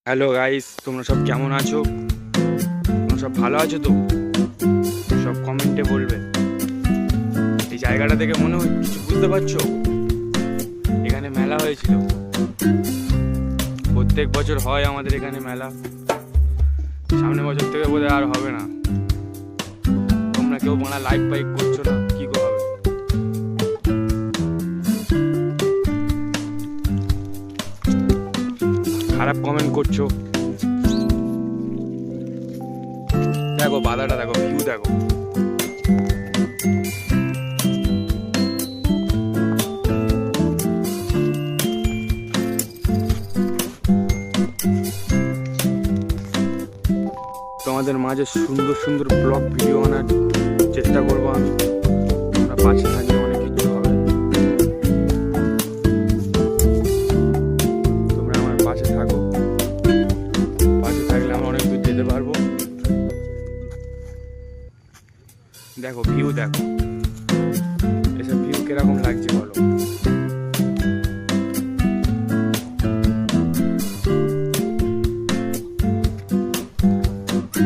Hello guys, তোমরা সব কেমন আছো? তোমরা সব ভালো আছো তো? সব কমেন্টে বলবে। এই জায়গাটা দেখে মনে হয় কিছু বুঝতে পারছো? এখানে মেলা হয়েছিল। প্রত্যেক বছর হয় আমাদের এখানে মেলা। সামনের বছর থেকে বোধহয় আর হবে না। তোমরা কেউ মানে লাইক ফাইক করছো না, কি করে হবে? খারাপ কমেন্ট করছো। দেখো বাধাটা, দেখো ভিউ দেখো। তোমাদের মাঝে সুন্দর সুন্দর ব্লগ ভিডিও আনার চেষ্টা করবো আমি। তোমরা পাশে থাকলে অনেক কিছু হবে। তোমরা আমার পাশে থাকো, পাশে থাকলে আমরা অনেক দূর যেতে পারবো। দেখো ভিউ দেখো, এসব ভিউ কিরকম লাগছে বলো।